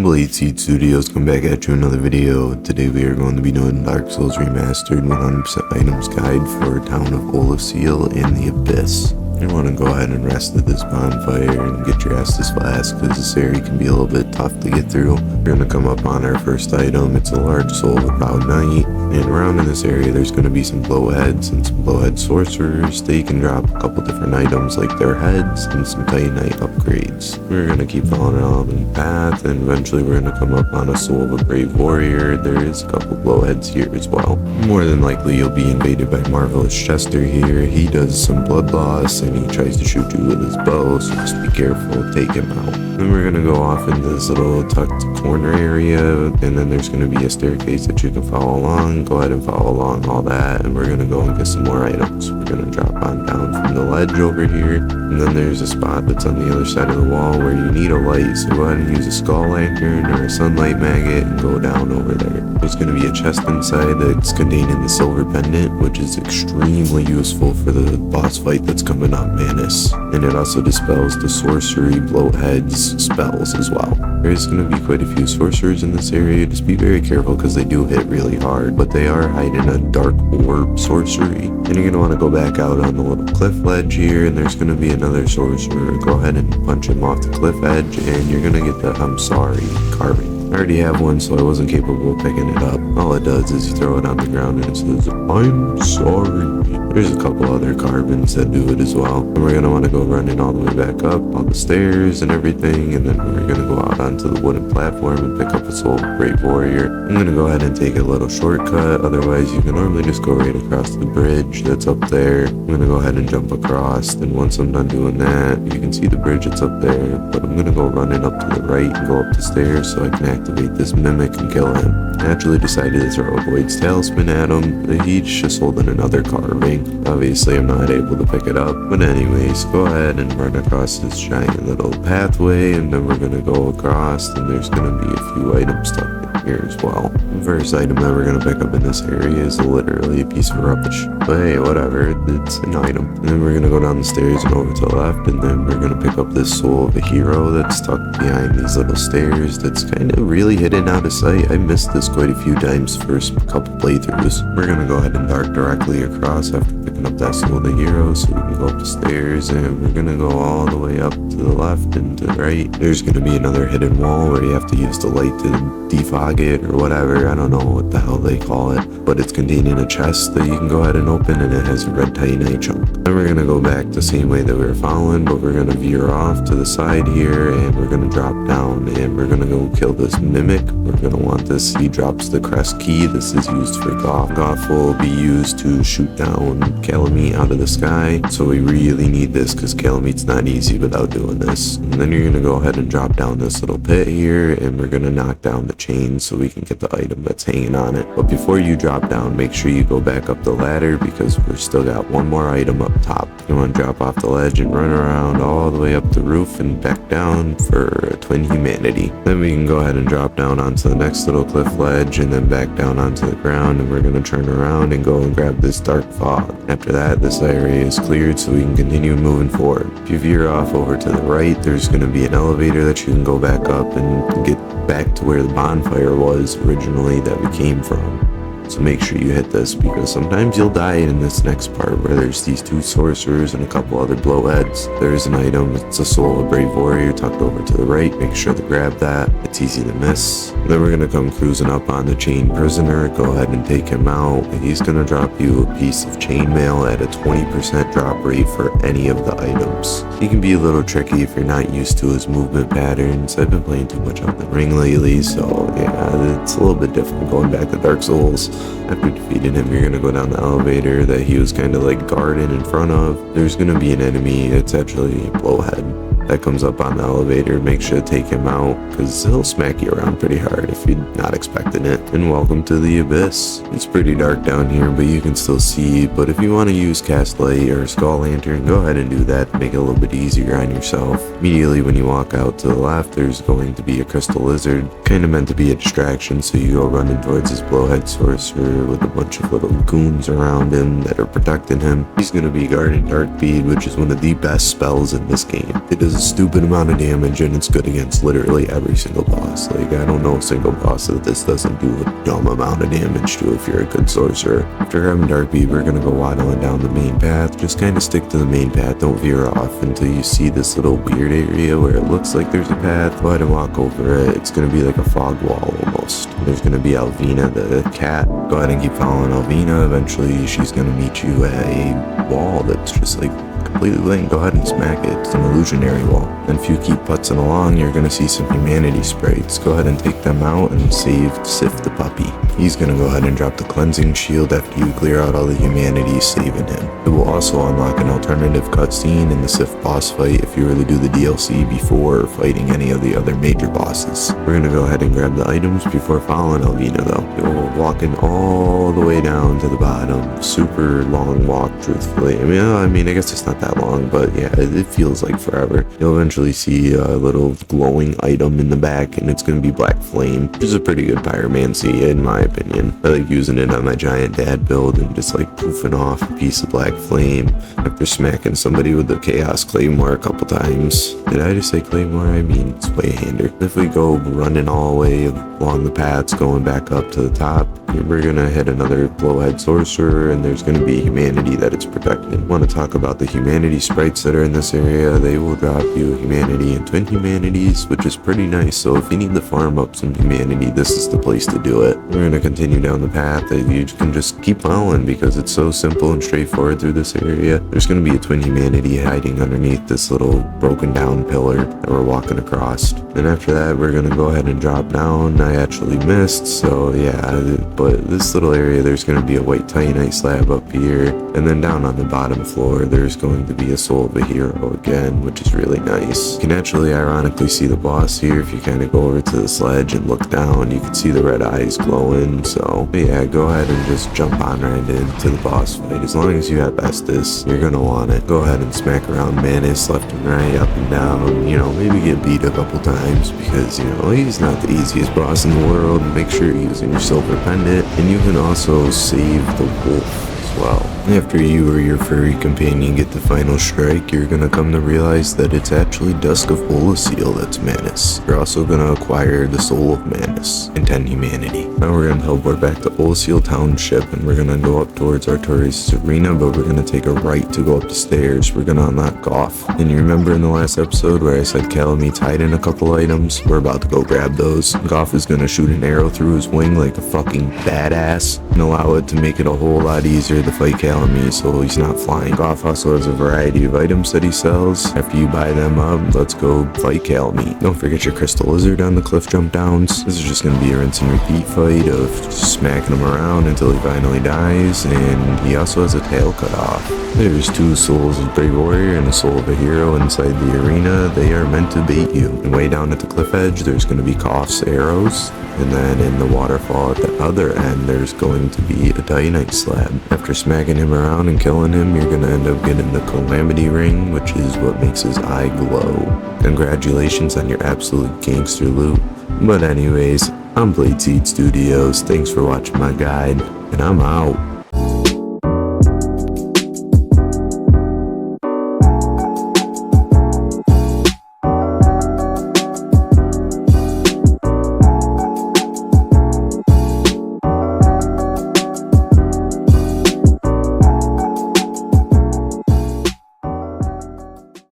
Blade Seed Studios, come back at you another video. Today we are going to be doing Dark Souls Remastered 100% items guide for town of oolacile in the Abyss. You want to go ahead and rest at this bonfire and get your Estus flask because this area can be a little bit tough to get through. We're going to come up on our first item. It's a large soul of Proud Knight, and around in this area there's going to be some blowheads and some blowhead sorcerers. They can drop a couple different items like their heads and some Titanite upgrades. We're going to keep following along the path, and eventually we're going to come up on a soul of a brave warrior. There is a couple blowheads here as well. More than likely you'll be invaded by Marvelous Chester here. He does some blood loss and he tries to shoot you with his bow, so just be careful, take him out. Then we're gonna go off into this little tucked corner area, and then there's gonna be a staircase that you can follow along. Go ahead and follow along all that, and we're gonna go and get some more items. We're gonna drop on down from the ledge over here, and then there's a spot that's on the other side of the wall where you need a light, so go ahead and use a skull lantern or a sunlight maggot and go down over there. There's gonna be a chest inside that's containing the silver pendant, which is extremely useful for the boss fight that's coming up, Manus, and it also dispels the sorcery bloatheads spells as well. There's going to be quite a few sorcerers in this area. Just be very careful because they do hit really hard, but they are hiding a dark orb sorcery, and you're going to want to go back out on the little cliff ledge here, and there's going to be another sorcerer. Go ahead and punch him off the cliff edge, and you're going to get the I'm sorry carving. I already have one, so I wasn't capable of picking it up. All it does is you throw it on the ground and it says, I'm sorry. There's a couple other carvings that do it as well. And we're going to want to go running all the way back up, all the stairs and everything, and then we're going to go out onto the wooden platform and pick up a soul of Brave Warrior. I'm going to go ahead and take a little shortcut, otherwise you can normally just go right across the bridge that's up there. I'm going to go ahead and jump across, and once I'm done doing that, you can see the bridge that's up there, but I'm going to go running up to the right and go up the stairs so I can activate this mimic and kill him. I actually decided to throw a Void's Talisman at him, but he's just holding another carving. Obviously I'm not able to pick it up, but anyways, go ahead and run across this giant little pathway, and then we're gonna go across, and there's gonna be a few items stuck in here as well. The first item that we're gonna pick up in this area is literally a piece of rubbish, but hey, whatever, it's an item. And then we're gonna go down the stairs and over to the left, and then we're gonna pick up this soul of a hero that's tucked behind these little stairs that's kind of really hidden out of sight. I missed this quite a few times first couple playthroughs. We're gonna go ahead and dart directly across after picking up that soul of the hero, so we can go up the stairs, and we're gonna go all the way up to the left and to the right. There's gonna be another hidden wall where you have to use the light to defog it or whatever. I don't know what the hell they call it, but it's containing a chest that you can go ahead and open, and it has a red Titanite chunk. Then we're gonna go back the same way that we were following, but we're gonna veer off to the side here, and we're gonna drop down, and we're gonna go kill this mimic. We're gonna want this. He drops the crest key. This is used for Goth. Goth will be used to shoot down Calamite out of the sky, so we really need this because Calamite's not easy without doing this. And then you're gonna go ahead and drop down this little pit here, and we're gonna knock down the chain so we can get the item that's hanging on it. But before you drop down, make sure you go back up the ladder because we've still got one more item up top. You want to drop off the ledge and run around all the way up the roof and back down for Twin Humanity. Then we can go ahead and drop down onto the next little cliff ledge and then back down onto the ground, and we're going to turn around and go and grab this dark fog. After that, this area is cleared so we can continue moving forward. If you veer off over to the right, there's going to be an elevator that you can go back up and get back to where the bonfire was originally that we came from. So make sure you hit this because sometimes you'll die in this next part where there's these two sorcerers and a couple other blowheads. There's an item, it's a soul of Brave Warrior tucked over to the right. Make sure to grab that, it's easy to miss. Then we're gonna come cruising up on the chain prisoner. Go ahead and take him out. He's gonna drop you a piece of chainmail at a 20% drop rate for any of the items. He can be a little tricky if you're not used to his movement patterns. I've been playing too much on the ring lately, so yeah, it's a little bit different going back to Dark Souls. After defeating him, you're gonna go down the elevator that he was kind of like guarding in front of. There's gonna be an enemy, it's actually a blowhead that comes up on the elevator. Make sure to take him out because he'll smack you around pretty hard if you're not expecting it. And welcome to the Abyss. It's pretty dark down here, but you can still see. But if you want to use cast light or skull lantern, go ahead and do that to make it a little bit easier on yourself. Immediately when you walk out to the left, there's going to be a crystal lizard, kind of meant to be a distraction, so you go running towards this blowhead sorcerer with a bunch of little goons around him that are protecting him. He's going to be guarding Dark Bead, which is one of the best spells in this game. It does a stupid amount of damage, and it's good against literally every single boss. Like, I don't know a single boss that this doesn't do a dumb amount of damage to if you're a good sorcerer. After grabbing Dark Bead, we're gonna go waddling down the main path. Just kind of stick to the main path, don't veer off until you see this little weird area where it looks like there's a path. Go ahead and walk over it. It's gonna be like a fog wall almost. There's gonna be Alvina, the cat. Go ahead and keep following Alvina. Eventually, she's gonna meet you at a wall that's just like completely blank. Go ahead and smack it. It's an illusionary wall. And if you keep putzing along, you're gonna see some humanity sprites. Go ahead and take them out and save Sif the puppy. He's gonna go ahead and drop the cleansing shield after you clear out all the humanity, saving him. It will also unlock an alternative cutscene in the Sif boss fight if you were to do the DLC before fighting any of the other major bosses. We're gonna go ahead and grab the items before following Alvina though. You're walking all the way down to the bottom. Super long walk, truthfully. I mean, I guess it's not that long, but yeah, it feels like forever. You'll eventually see a little glowing item in the back, and it's gonna be Black Flame, which is a pretty good pyromancy in my opinion. I like using it on my giant dad build and just like poofing off a piece of Black Flame after smacking somebody with the Chaos Claymore a couple times. Did I just say Claymore? I mean, it's way hander. If we go running all the way along the paths, going back up to the top, we're gonna hit another Blowhead Sorcerer, and there's gonna be humanity that it's protecting. I want to talk about the humanity sprites that are in this area. They will drop you humanity and twin humanities, which is pretty nice. So if you need to farm up some humanity, this is the place to do it. We're gonna continue down the path that you can just keep following because it's so simple and straightforward through this area. There's gonna be a twin humanity hiding underneath this little broken down pillar that we're walking across. And after that, we're gonna go ahead and drop down. I actually missed, so yeah, but this little area, there's gonna be a white titanite slab up here, and then down on the bottom floor, there's going to be a soul of a hero again, which is really nice. You can actually ironically see the boss here. If you kind of go over to the sledge and look down, you can see the red eyes glowing. So yeah, go ahead and just jump on right into the boss fight. As long as you have Estus, you're gonna want it. Go ahead and smack around Manus left and right, up and down. You know, maybe get beat a couple times because, you know, he's not the easiest boss in the world. Make sure you're using your silver pendant, and you can also save the wolf as well. After you or your furry companion get the final strike, you're gonna come to realize that it's actually Dusk of Oolacile that's Manus. You're also gonna acquire the Soul of Manus and 10 humanity. Now we're gonna teleport back to Oolacile Township, and we're gonna go up towards Artorias' arena, but we're gonna take a right to go up the stairs. We're gonna unlock Goff. And you remember in the last episode where I said Calami's hiding a couple items? We're about to go grab those. Goff is gonna shoot an arrow through his wing like a fucking badass and allow it to make it a whole lot easier to fight Calami, so he's not flying. Goff also has a variety of items that he sells. After you buy them up, let's go fight Calami. Don't forget your crystal lizard on the cliff jump downs. This is just going to be a rinse and repeat fight of just smacking him around until he finally dies, and he also has a tail cut off. There's two souls of Brave Warrior and a soul of a hero inside the arena. They are meant to bait you. And way down at the cliff edge, there's going to be Goff's arrows. And then in the waterfall at the other end, there's going to be a titanite slab. After smacking him around and killing him, you're going to end up getting the Calamity Ring, which is what makes his eye glow. Congratulations on your absolute gangster loot. But anyways, I'm Blade Seed Studios. Thanks for watching my guide, and I'm out.